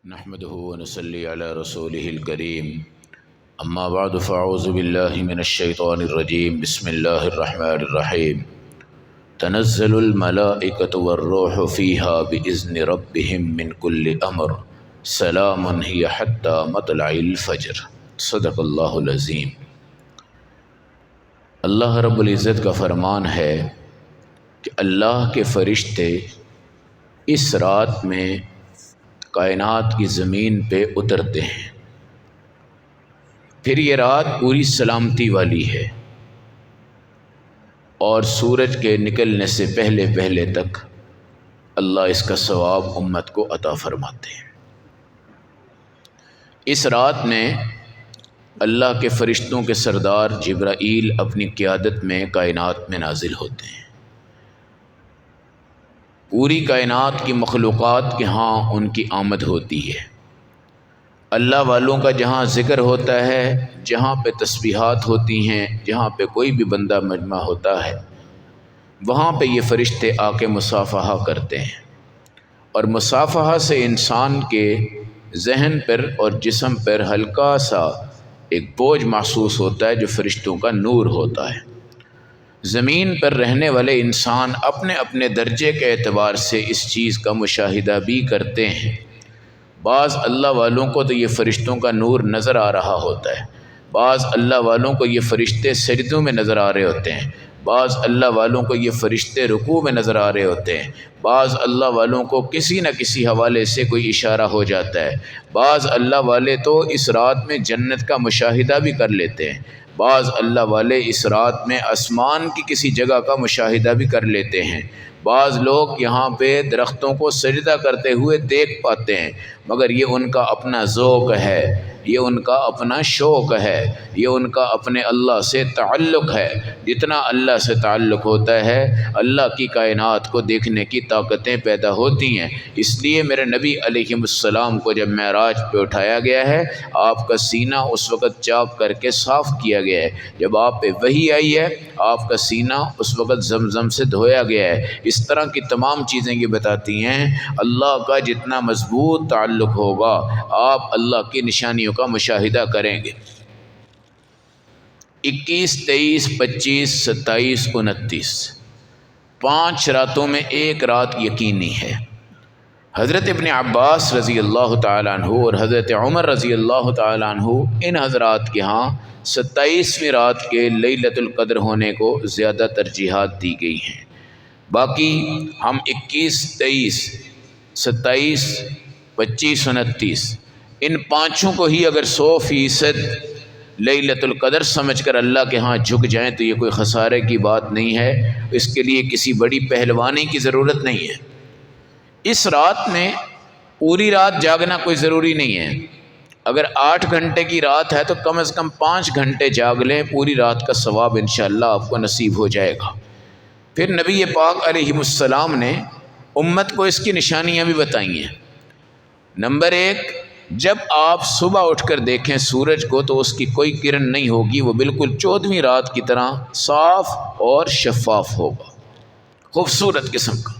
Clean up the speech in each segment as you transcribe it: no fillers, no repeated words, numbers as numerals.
نحمده ونصلي على رسوله الكريم اما بعد فاعوذ بالله من الشيطان الرجيم بسم الله الرحمن الرحيم تنزل الملائكة والروح فيها بإذن ربهم من كل أمر سلام هي حتى مطلع الفجر صدق اللہ العظیم۔ اللہ رب العزت کا فرمان ہے کہ اللہ کے فرشتے اس رات میں کائنات کی زمین پہ اترتے ہیں، پھر یہ رات پوری سلامتی والی ہے اور سورج کے نکلنے سے پہلے پہلے تک اللہ اس کا ثواب امت کو عطا فرماتے ہیں۔ اس رات میں اللہ کے فرشتوں کے سردار جبرائیل اپنی قیادت میں کائنات میں نازل ہوتے ہیں۔ پوری کائنات کی مخلوقات کے ہاں ان کی آمد ہوتی ہے۔ اللہ والوں کا جہاں ذکر ہوتا ہے، جہاں پہ تسبیحات ہوتی ہیں، جہاں پہ کوئی بھی بندہ مجمع ہوتا ہے، وہاں پہ یہ فرشتے آ کے مصافحہ کرتے ہیں، اور مصافحہ سے انسان کے ذہن پر اور جسم پر ہلکا سا ایک بوجھ محسوس ہوتا ہے جو فرشتوں کا نور ہوتا ہے۔ زمین پر رہنے والے انسان اپنے اپنے درجے کے اعتبار سے اس چیز کا مشاہدہ بھی کرتے ہیں۔ بعض اللہ والوں کو تو یہ فرشتوں کا نور نظر آ رہا ہوتا ہے، بعض اللہ والوں کو یہ فرشتے سجدوں میں نظر آ رہے ہوتے ہیں، بعض اللہ والوں کو یہ فرشتے رکوع میں نظر آ رہے ہوتے ہیں، بعض اللہ والوں کو کسی نہ کسی حوالے سے کوئی اشارہ ہو جاتا ہے، بعض اللہ والے تو اس رات میں جنت کا مشاہدہ بھی کر لیتے ہیں، بعض اللہ والے اس رات میں آسمان کی کسی جگہ کا مشاہدہ بھی کر لیتے ہیں، بعض لوگ یہاں پہ درختوں کو سجدہ کرتے ہوئے دیکھ پاتے ہیں، مگر یہ ان کا اپنا ذوق ہے، یہ ان کا اپنا شوق ہے، یہ ان کا اپنے اللہ سے تعلق ہے۔ جتنا اللہ سے تعلق ہوتا ہے اللہ کی کائنات کو دیکھنے کی طاقتیں پیدا ہوتی ہیں۔ اس لیے میرے نبی علیہ السلام کو جب معراج پہ اٹھایا گیا ہے، آپ کا سینہ اس وقت چاک کر کے صاف کیا گیا ہے۔ جب آپ پہ وحی آئی ہے، آپ کا سینہ اس وقت زمزم سے دھویا گیا ہے۔ اس طرح کی تمام چیزیں یہ بتاتی ہیں اللہ کا جتنا مضبوط تعلق ہوگا آپ اللہ کی نشانیوں کا مشاہدہ کریں گے۔ 21، 23، 25، 27، 29 5 راتوں میں ایک رات یقینی ہے۔ حضرت ابن عباس رضی اللہ تعالیٰ عنہ اور حضرت عمر رضی اللہ تعالیٰ عنہ ان حضرات کے ہاں 27ویں رات کے لیلۃ القدر ہونے کو زیادہ ترجیحات دی گئی ہیں۔ باقی ہم 21، 23، 27، 25، 29 ان پانچوں کو ہی اگر 100% لیلۃ القدر سمجھ کر اللہ کے ہاں جھک جائیں تو یہ کوئی خسارے کی بات نہیں ہے، اس کے لیے کسی بڑی پہلوانی کی ضرورت نہیں ہے۔ اس رات میں پوری رات جاگنا کوئی ضروری نہیں ہے۔ اگر 8 گھنٹے کی رات ہے تو کم از کم 5 گھنٹے جاگ لیں، پوری رات کا ثواب انشاءاللہ آپ کو نصیب ہو جائے گا۔ پھر نبی پاک علیہ السلام نے امت کو اس کی نشانیاں بھی بتائی ہیں۔ نمبر 1، جب آپ صبح اٹھ کر دیکھیں سورج کو تو اس کی کوئی کرن نہیں ہوگی، وہ بالکل 14ویں رات کی طرح صاف اور شفاف ہوگا، خوبصورت قسم کا۔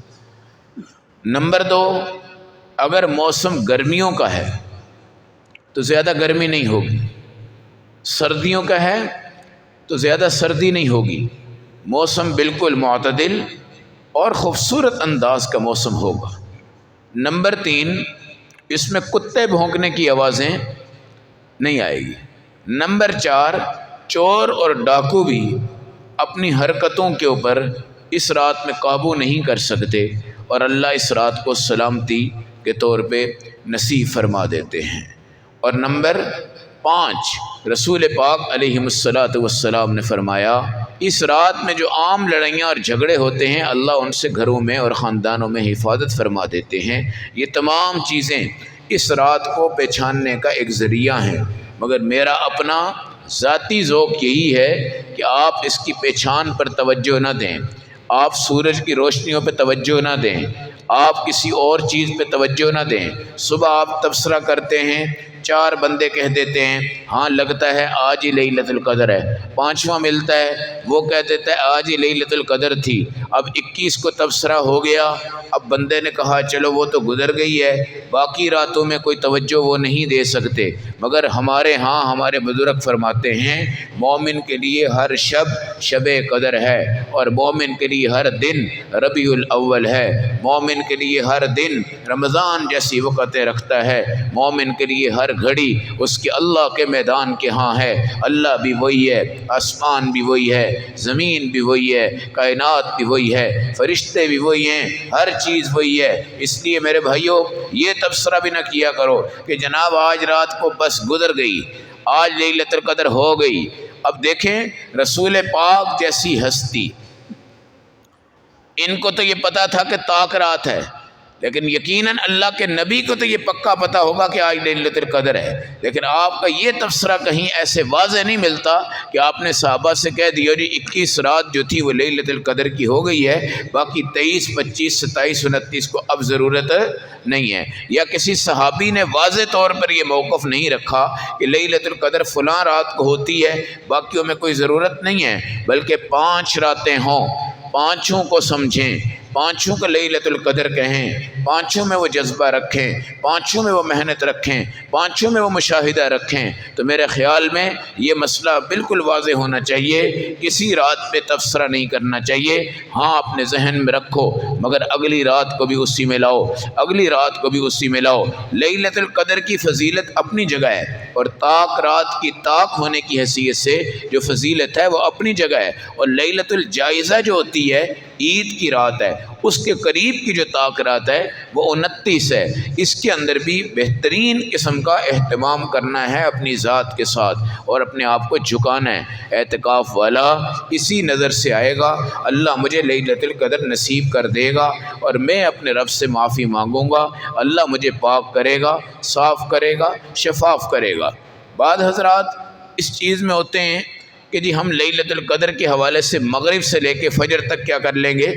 نمبر 2، اگر موسم گرمیوں کا ہے تو زیادہ گرمی نہیں ہوگی، سردیوں کا ہے تو زیادہ سردی نہیں ہوگی، موسم بالکل معتدل اور خوبصورت انداز کا موسم ہوگا۔ نمبر 3، اس میں کتے بھونکنے کی آوازیں نہیں آئے گی۔ نمبر 4، چور اور ڈاکو بھی اپنی حرکتوں کے اوپر اس رات میں قابو نہیں کر سکتے، اور اللہ اس رات کو سلامتی کے طور پہ نصیب فرما دیتے ہیں۔ اور نمبر 5، رسول پاک علیہ السلام نے فرمایا اس رات میں جو عام لڑائیاں اور جھگڑے ہوتے ہیں اللہ ان سے گھروں میں اور خاندانوں میں حفاظت فرما دیتے ہیں۔ یہ تمام چیزیں اس رات کو پہچاننے کا ایک ذریعہ ہیں، مگر میرا اپنا ذاتی ذوق یہی ہے کہ آپ اس کی پہچان پر توجہ نہ دیں، آپ سورج کی روشنیوں پہ توجہ نہ دیں، آپ کسی اور چیز پہ توجہ نہ دیں۔ صبح آپ تبصرہ کرتے ہیں، 4 بندے کہہ دیتے ہیں ہاں لگتا ہے آج ہی لیلۃ القدر ہے، 5واں ملتا ہے وہ کہہ دیتا ہے آج ہی لیلۃ القدر تھی، اب 21 کو تبصرہ ہو گیا، اب بندے نے کہا چلو وہ تو گزر گئی ہے، باقی راتوں میں کوئی توجہ وہ نہیں دے سکتے، مگر ہمارے ہاں ہمارے بزرگ فرماتے ہیں مومن کے لیے ہر شب شب قدر ہے، اور مومن کے لیے ہر دن ربیع الاول ہے، مومن کے لیے ہر دن رمضان جیسی وقتیں رکھتا ہے، مومن کے لیے ہر گھڑی اس کے اللہ کے میدان کے ہاں ہے، اللہ بھی وہی ہے، آسمان بھی وہی ہے، زمین بھی وہی ہے، کائنات بھی وہی ہے، فرشتے بھی وہی ہیں، ہر چیز وہی ہے۔ اس لیے میرے بھائیوں یہ تبصرہ بھی نہ کیا کرو کہ جناب آج رات کو بس گزر گئی، آج لیلۃ القدر ہو گئی۔ اب دیکھیں رسول پاک جیسی ہستی، ان کو تو یہ پتا تھا کہ طاق رات ہے، لیکن یقیناً اللہ کے نبی کو تو یہ پکا پتا ہوگا کہ آج لیلۃ القدر ہے، لیکن آپ کا یہ تبصرہ کہیں ایسے واضح نہیں ملتا کہ آپ نے صحابہ سے کہہ دیا جی 21 رات جو تھی وہ لیلۃ القدر کی ہو گئی ہے، باقی 23 25 27 29 کو اب ضرورت نہیں ہے، یا کسی صحابی نے واضح طور پر یہ موقف نہیں رکھا کہ لیلۃ القدر فلاں رات کو ہوتی ہے باقیوں میں کوئی ضرورت نہیں ہے، بلکہ 5 راتیں ہوں، 5 کو سمجھیں، 5 کو لیلۃ القدر کہیں، 5 میں وہ جذبہ رکھیں، 5 میں وہ محنت رکھیں، 5 میں وہ مشاہدہ رکھیں، تو میرے خیال میں یہ مسئلہ بالکل واضح ہونا چاہیے، کسی رات پہ تبصرہ نہیں کرنا چاہیے، ہاں اپنے ذہن میں رکھو مگر اگلی رات کو بھی اسی میں لاؤ، اگلی رات کو بھی اسی میں لاؤ۔ لیلۃ القدر کی فضیلت اپنی جگہ ہے، اور طاق رات کی طاق ہونے کی حیثیت سے جو فضیلت ہے وہ اپنی جگہ ہے، اور لیلۃ الجائزہ جو ہوتی ہے عید کی رات ہے، اس کے قریب کی جو طاق رات ہے وہ 29 ہے، اس کے اندر بھی بہترین قسم کا اہتمام کرنا ہے اپنی ذات کے ساتھ، اور اپنے آپ کو جھکانا ہے۔ اعتکاف والا اسی نظر سے آئے گا اللہ مجھے لیلۃ القدر نصیب کر دے گا، اور میں اپنے رب سے معافی مانگوں گا، اللہ مجھے پاک کرے گا، صاف کرے گا، شفاف کرے گا۔ بعض حضرات اس چیز میں ہوتے ہیں کہ جی ہم لیلۃ القدر کے حوالے سے مغرب سے لے کے فجر تک کیا کر لیں گے،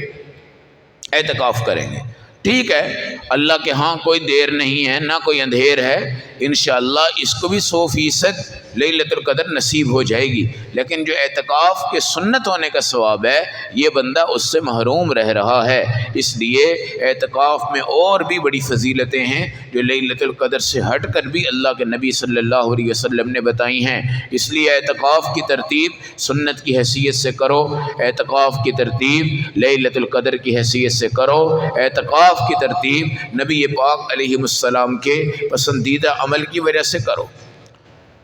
اعتکاف کریں گے۔ ٹھیک ہے، اللہ کے ہاں کوئی دیر نہیں ہے نہ کوئی اندھیر ہے، انشاءاللہ اس کو بھی 100% لیلۃ القدر نصیب ہو جائے گی، لیکن جو اعتکاف کے سنت ہونے کا ثواب ہے یہ بندہ اس سے محروم رہ رہا ہے، اس لیے اعتکاف میں اور بھی بڑی فضیلتیں ہیں جو لیلۃ القدر سے ہٹ کر بھی اللہ کے نبی صلی اللہ علیہ وسلم نے بتائی ہیں، اس لیے اعتکاف کی ترتیب سنت کی حیثیت سے کرو، اعتکاف کی ترتیب لیلۃ القدر کی حیثیت سے کرو، اعتکاف کی ترتیب نبی پاک علیہ السلام کے پسندیدہ عمل کی وجہ سے کرو۔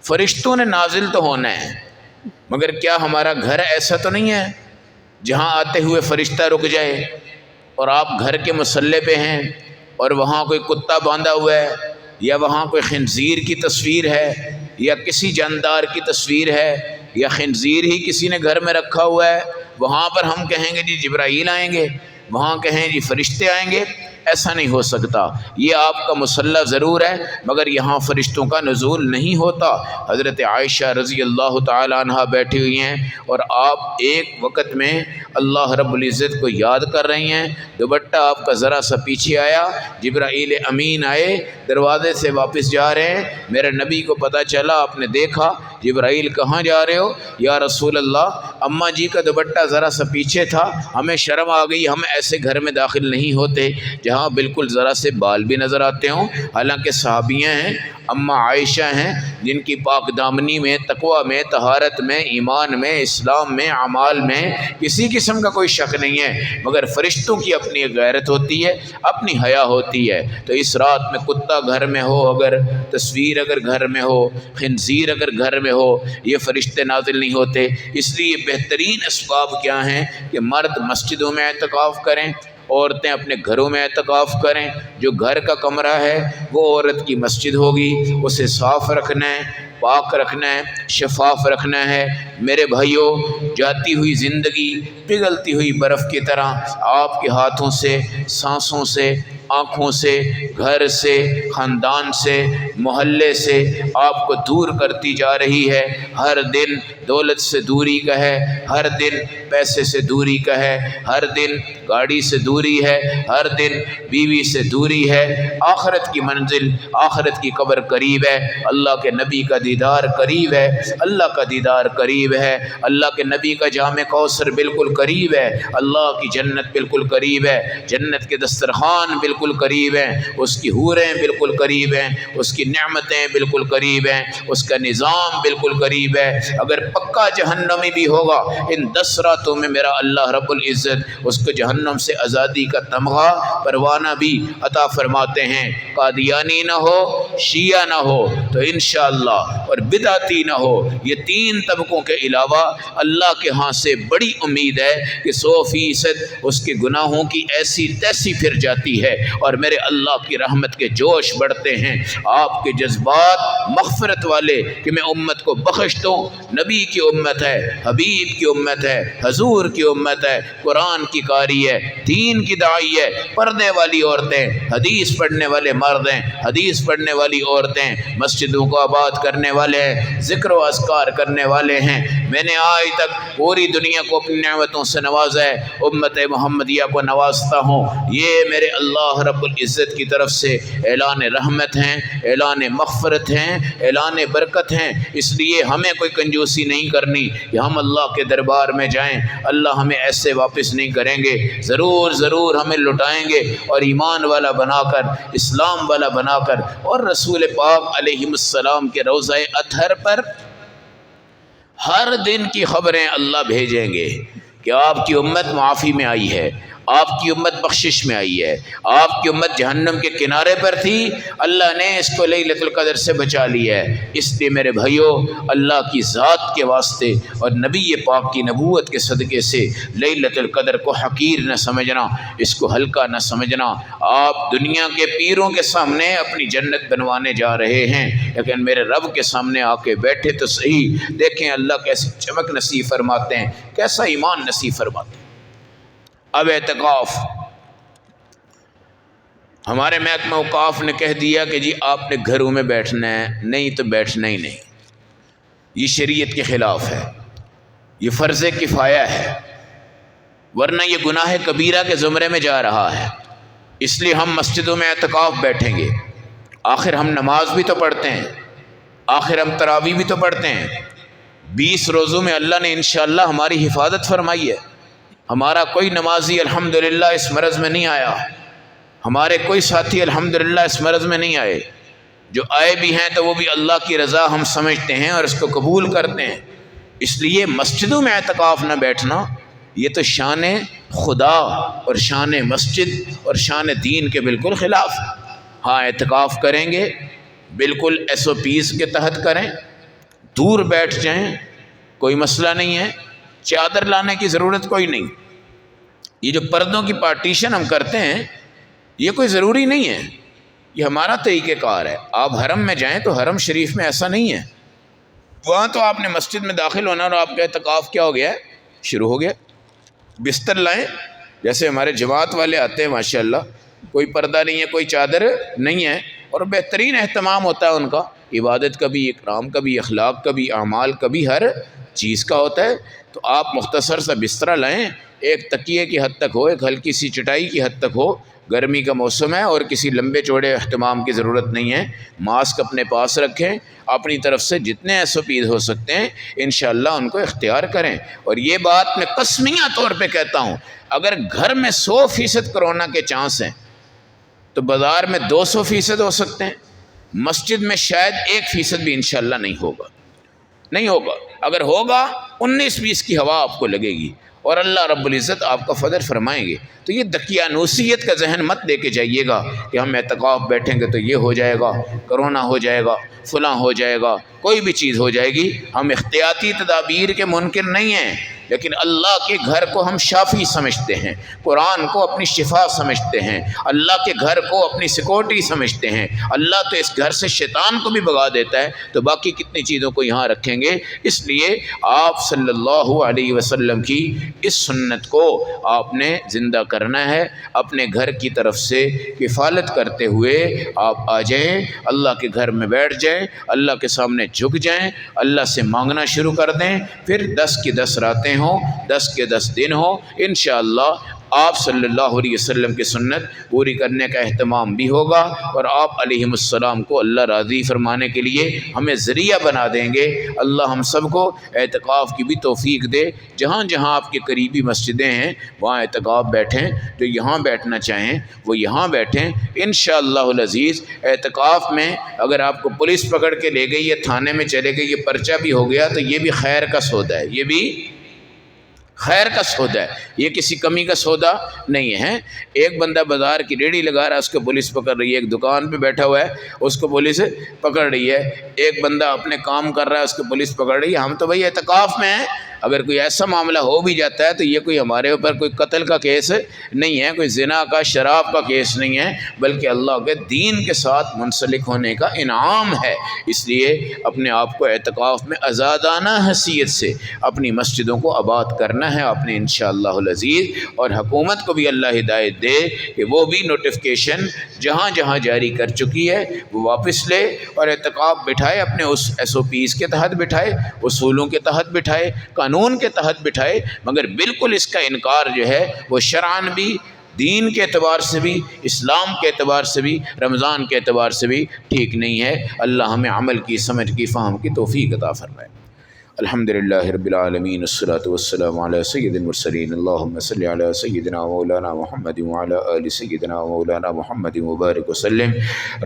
فرشتوں نے نازل تو ہونا ہے، مگر کیا ہمارا گھر ایسا تو نہیں ہے جہاں آتے ہوئے فرشتہ رک جائے اور آپ گھر کے مصلے پہ ہیں اور وہاں کوئی کتا باندھا ہوا ہے، یا وہاں کوئی خنزیر کی تصویر ہے، یا کسی جاندار کی تصویر ہے، یا خنزیر ہی کسی نے گھر میں رکھا ہوا ہے، وہاں پر ہم کہیں گے جی جبرائیل آئیں گے، وہاں کہیں جی فرشتے آئیں گے؟ ایسا نہیں ہو سکتا، یہ آپ کا مصلی ضرور ہے مگر یہاں فرشتوں کا نزول نہیں ہوتا۔ حضرت عائشہ رضی اللہ تعالی عنہ بیٹھی ہوئی ہیں اور آپ ایک وقت میں اللہ رب العزت کو یاد کر رہی ہیں، دوپٹہ آپ کا ذرا سا پیچھے آیا، جبرائیل امین آئے، دروازے سے واپس جا رہے ہیں، میرے نبی کو پتہ چلا، آپ نے دیکھا جبرائیل کہاں جا رہے ہو؟ یا رسول اللہ اماں جی کا دوپٹہ ذرا سا پیچھے تھا، ہمیں شرم آ گئی، ہم ایسے گھر میں داخل نہیں ہوتے جہاں بالکل ذرا سے بال بھی نظر آتے ہوں، حالانکہ صحابیاں ہیں، اماں عائشہ ہیں جن کی پاک دامنی میں، تقوی میں، طہارت میں، ایمان میں، اسلام میں، اعمال میں کسی قسم کا کوئی شک نہیں ہے، مگر فرشتوں کی اپنی غیرت ہوتی ہے، اپنی حیا ہوتی ہے، تو اس رات میں کتا گھر میں ہو، اگر تصویر اگر گھر میں ہو، خنزیر اگر گھر میں ہو، یہ فرشتے نازل نہیں ہوتے۔ اس لیے بہترین اسباب کیا ہیں کہ مرد مسجدوں میں اعتکاف کریں، عورتیں اپنے گھروں میں اعتکاف کریں، جو گھر کا کمرہ ہے وہ عورت کی مسجد ہوگی، اسے صاف رکھنا ہے، پاک رکھنا ہے، شفاف رکھنا ہے۔ میرے بھائیوں، جاتی ہوئی زندگی پگھلتی ہوئی برف کی طرح آپ کے ہاتھوں سے، سانسوں سے، آنکھوں سے، گھر سے، خاندان سے محلے سے آپ کو دور کرتی جا رہی ہے۔ ہر دن دولت سے دوری کا ہے، ہر دن پیسے سے دوری کا ہے، ہر دن گاڑی سے دوری ہے، ہر دن بیوی سے دوری ہے۔ آخرت کی منزل، آخرت کی قبر قریب ہے، اللہ کے نبی کا دیدار قریب ہے، اللہ کا دیدار قریب ہے، اللہ کے نبی کا جام کوثر بالکل قریب ہے، اللہ کی جنت بالکل قریب ہے، جنت کے دسترخوان بالکل قریب ہیں، اس کی حوریں بالکل قریب ہیں، اس کی نعمتیں بالکل قریب ہیں، اس کا نظام بالکل قریب ہے۔ اگر پکا جہنمی بھی ہوگا ان 10 راتوں میں میرا اللہ رب العزت اس کو جہنم سے آزادی کا تمغہ پروانہ بھی عطا فرماتے ہیں۔ قادیانی نہ ہو، شیعہ نہ ہو تو انشاءاللہ، اور بدعتی نہ ہو، یہ 3 طبقوں کے علاوہ اللہ کے ہاں سے بڑی امید ہے کہ 100% اس کے گناہوں کی ایسی تیسی پھر جاتی ہے اور میرے اللہ کی رحمت کے جوش بڑھتے ہیں۔ آپ کے جذبات مغفرت والے کہ میں امت کو بخش دوں، نبی کی امت ہے، حبیب کی امت ہے، حضور کی امت ہے، قرآن کی قاری ہے، دین کی داعی ہے، پردے والی عورتیں، حدیث پڑھنے والے مرد ہیں، حدیث پڑھنے والی عورتیں، مسجدوں کو آباد کرنے والے ہیں، ذکر و اذکار کرنے والے ہیں۔ میں نے آج تک پوری دنیا کو اپنی نعمتوں سے نوازا ہے، امت محمدیہ کو نوازتا ہوں۔ یہ میرے اللہ رب العزت کی طرف سے اعلان رحمت ہیں، اعلان مغفرت ہیں، اعلان برکت ہیں۔ اس لیے ہمیں کوئی کنجوسی نہیں کرنی کہ ہم اللہ کے دربار میں جائیں، اللہ ہمیں ایسے واپس نہیں کریں گے، ضرور ضرور ہمیں لٹائیں گے، اور ایمان والا بنا کر، اسلام والا بنا کر، اور رسول پاک علیہ السلام کے روضہ اطہر پر ہر دن کی خبریں اللہ بھیجیں گے کہ آپ کی امت معافی میں آئی ہے، آپ کی امت بخشش میں آئی ہے، آپ کی امت جہنم کے کنارے پر تھی، اللہ نے اس کو لیلۃ القدر سے بچا لیا ہے۔ اس لیے میرے بھائیوں، اللہ کی ذات کے واسطے اور نبی پاک کی نبوت کے صدقے سے لیلۃ القدر کو حقیر نہ سمجھنا، اس کو ہلکا نہ سمجھنا۔ آپ دنیا کے پیروں کے سامنے اپنی جنت بنوانے جا رہے ہیں، لیکن میرے رب کے سامنے آ کے بیٹھے تو صحیح، دیکھیں اللہ کیسی چمک نصیب فرماتے ہیں، کیسا ایمان نصیب فرماتے ہیں۔ اب اعتکاف، ہمارے محکمہ اوقاف نے کہہ دیا کہ جی آپ نے گھروں میں بیٹھنا ہے، نہیں تو بیٹھنا ہی نہیں، یہ شریعت کے خلاف ہے، یہ فرض کفایہ ہے، ورنہ یہ گناہ کبیرہ کے زمرے میں جا رہا ہے۔ اس لیے ہم مسجدوں میں اعتکاف بیٹھیں گے، آخر ہم نماز بھی تو پڑھتے ہیں، آخر ہم تراویح بھی تو پڑھتے ہیں۔ 20 روزوں میں اللہ نے انشاءاللہ ہماری حفاظت فرمائی ہے، ہمارا کوئی نمازی الحمدللہ اس مرض میں نہیں آیا، ہمارے کوئی ساتھی الحمدللہ اس مرض میں نہیں آئے، جو آئے بھی ہیں تو وہ بھی اللہ کی رضا ہم سمجھتے ہیں اور اس کو قبول کرتے ہیں۔ اس لیے مسجدوں میں اعتکاف نہ بیٹھنا یہ تو شان خدا اور شان مسجد اور شان دین کے بالکل خلاف ہے۔ ہاں اعتکاف کریں گے بالکل SOPs کے تحت کریں، دور بیٹھ جائیں، کوئی مسئلہ نہیں ہے، چادر لانے کی ضرورت کوئی نہیں۔ یہ جو پردوں کی پارٹیشن ہم کرتے ہیں یہ کوئی ضروری نہیں ہے، یہ ہمارا طریقہ کار ہے۔ آپ حرم میں جائیں تو حرم شریف میں ایسا نہیں ہے، وہاں تو آپ نے مسجد میں داخل ہونا اور آپ کا اعتکاف کیا ہو گیا ہے، شروع ہو گیا۔ بستر لائیں، جیسے ہمارے جماعت والے آتے ہیں ماشاءاللہ، کوئی پردہ نہیں ہے، کوئی چادر نہیں ہے، اور بہترین اہتمام ہوتا ہے ان کا، عبادت کا بھی، اکرام کا بھی، اخلاق کا بھی، اعمال کا بھی، ہر چیز کا ہوتا ہے۔ تو آپ مختصر سا بستر لائیں، ایک تکیے کی حد تک ہو، ایک ہلکی سی چٹائی کی حد تک ہو، گرمی کا موسم ہے اور کسی لمبے چوڑے اہتمام کی ضرورت نہیں ہے۔ ماسک اپنے پاس رکھیں، اپنی طرف سے جتنے SOPs ہو سکتے ہیں انشاءاللہ ان کو اختیار کریں۔ اور یہ بات میں قسمیہ طور پہ کہتا ہوں، اگر گھر میں 100% کرونا کے چانس ہیں تو بازار میں 200% ہو سکتے ہیں، مسجد میں شاید 1% بھی انشاءاللہ نہیں ہوگا، نہیں ہوگا۔ اگر ہوگا 19-20 کی ہوا آپ کو لگے گی اور اللہ رب العزت آپ کا فضل فرمائیں گے۔ تو یہ دقیانوسیت کا ذہن مت لے کے جائیے گا کہ ہم اعتکاف بیٹھیں گے تو یہ ہو جائے گا، کرونا ہو جائے گا، فلاں ہو جائے گا، کوئی بھی چیز ہو جائے گی. ہم احتیاطی تدابیر کے منکر نہیں ہیں، لیکن اللہ کے گھر کو ہم شافی سمجھتے ہیں، قرآن کو اپنی شفا سمجھتے ہیں، اللہ کے گھر کو اپنی سیکورٹی سمجھتے ہیں. اللہ تو اس گھر سے شیطان کو بھی بھگا دیتا ہے، تو باقی کتنی چیزوں کو یہاں رکھیں گے. اس لیے آپ صلی اللہ علیہ وسلم کی اس سنت کو آپ نے زندہ کرنا ہے. اپنے گھر کی طرف سے کفالت کرتے ہوئے آپ آ جائیں، اللہ کے گھر میں بیٹھ جائیں، اللہ کے سامنے جھک جائیں، اللہ سے مانگنا شروع کر دیں. پھر 10 کی 10 راتیں ہوں، 10 کے 10 دن ہوں، انشاءاللہ آپ صلی اللہ علیہ وسلم کی سنت پوری کرنے کا اہتمام بھی ہوگا، اور آپ علیہ السلام کو اللہ راضی فرمانے کے لیے ہمیں ذریعہ بنا دیں گے. اللہ ہم سب کو اعتکاف کی بھی توفیق دے. جہاں جہاں آپ کے قریبی مسجدیں ہیں وہاں اعتکاف بیٹھیں، جو یہاں بیٹھنا چاہیں وہ یہاں بیٹھیں. انشاءاللہ العزیز اعتکاف میں اگر آپ کو پولیس پکڑ کے لے گئی یا تھانے میں چلے گئی، یہ پرچہ بھی ہو گیا، تو یہ بھی خیر کا سودا ہے، یہ بھی خیر کا سودا ہے، یہ کسی کمی کا سودا نہیں ہے. ایک بندہ بازار کی ریڑھی لگا رہا ہے، اس کو پولیس پکڑ رہی ہے. ایک دکان پہ بیٹھا ہوا ہے، اس کو پولیس پکڑ رہی ہے. ایک بندہ اپنے کام کر رہا ہے، اس کو پولیس پکڑ رہی ہے. ہم تو بھائی اعتکاف میں ہیں. اگر کوئی ایسا معاملہ ہو بھی جاتا ہے تو یہ کوئی ہمارے اوپر کوئی قتل کا کیس نہیں ہے، کوئی زنا کا، شراب کا کیس نہیں ہے، بلکہ اللہ کے دین کے ساتھ منسلک ہونے کا انعام ہے. اس لیے اپنے آپ کو اعتکاف میں آزادانہ حیثیت سے اپنی مسجدوں کو آباد کرنا ہے آپ نے انشاءاللہ العزیز. اور حکومت کو بھی اللہ ہدایت دے کہ وہ بھی نوٹیفکیشن جہاں جہاں جاری کر چکی ہے وہ واپس لے، اور اعتکاف بٹھائے، اپنے اس SOPs کے تحت بٹھائے، اصولوں کے تحت بٹھائے، قانون کے تحت بٹھائے. مگر بالکل اس کا انکار جو ہے وہ شرعاً بھی، دین کے اعتبار سے بھی، اسلام کے اعتبار سے بھی، رمضان کے اعتبار سے بھی ٹھیک نہیں ہے. اللہ ہمیں عمل کی، سمجھ کی، فہم کی توفیق عطا فرمائے. الحمد للہ رب العالمین، والصلاة والسلام علی سید المرسلین. اللہم صلی علی سیدنا مولانا محمد وعلی آل سیدنا مولانا محمد وبارک وسلم.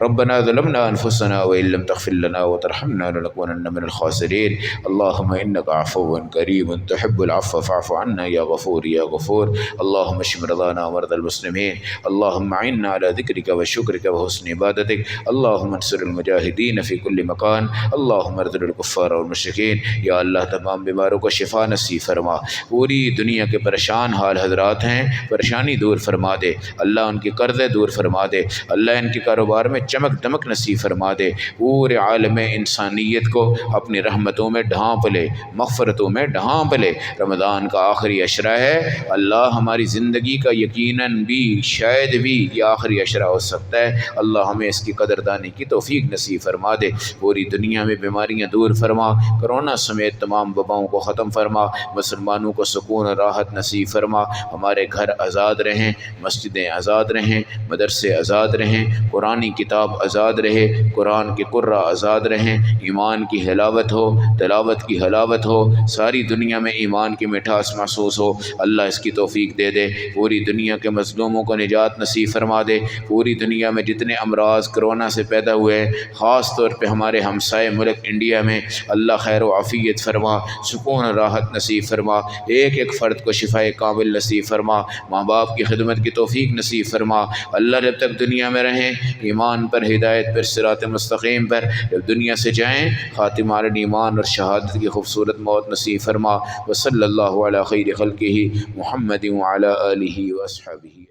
ربنا ظلمنا انفسنا وإن لم تغفر لنا وترحمنا لنكونن من الخاسرین. اللہم انک عفو کریم تحب العفو فاعف عنا یا غفور یا غفور. اللہم اشف مرضانا ومرضى المسلمین. اللہم اعنا على ذکرک وشکرک وحسن عبادتک. اللہم انصر المجاہدین فی کل مکان. اللہم ارذل الکفار والمشرکین. یا اللہ تمام بیماروں کو شفا نصیب فرما. پوری دنیا کے پریشان حال حضرات ہیں، پریشانی دور فرما دے. اللہ ان کی قرضیں دور فرما دے. اللہ ان کے کاروبار میں چمک دمک نصیب فرما دے. پورے عالم انسانیت کو اپنی رحمتوں میں ڈھانپ لے، مغفرتوں میں ڈھانپ لے. رمضان کا آخری عشرہ ہے، اللہ ہماری زندگی کا یقیناً بھی، شاید بھی یہ آخری عشرہ ہو سکتا ہے. اللہ ہمیں اس کی قدردانی کی توفیق نصیب فرما دے. پوری دنیا میں بیماریاں دور فرما، کرونا سمیت تمام وباؤں کو ختم فرما. مسلمانوں کو سکون و راحت نصیب فرما. ہمارے گھر آزاد رہیں، مسجدیں آزاد رہیں، مدرسے آزاد رہیں، قرآنی کتاب آزاد رہے، قرآن کے قرہ آزاد رہیں، ایمان کی حلاوت ہو، تلاوت کی حلاوت ہو، ساری دنیا میں ایمان کی مٹھاس محسوس ہو. اللہ اس کی توفیق دے دے. پوری دنیا کے مظلوموں کو نجات نصیب فرما دے. پوری دنیا میں جتنے امراض کرونا سے پیدا ہوئے ہیں، خاص طور پہ ہمارے ہمسائے ملک انڈیا میں، اللہ خیر و عافیت فرما، سکون و راحت نصیب فرما. ایک ایک فرد کو شفائے کامل نصیب فرما. ماں باپ کی خدمت کی توفیق نصیب فرما. اللہ جب تک دنیا میں رہیں ایمان پر، ہدایت پر، صراط مستقیم پر، جب دنیا سے جائیں خاتمہ علی ایمان اور شہادت کی خوبصورت موت نصیب فرما. وصلی اللہ علی خیر خلقہ محمد وعلی آلہ واصحابہ.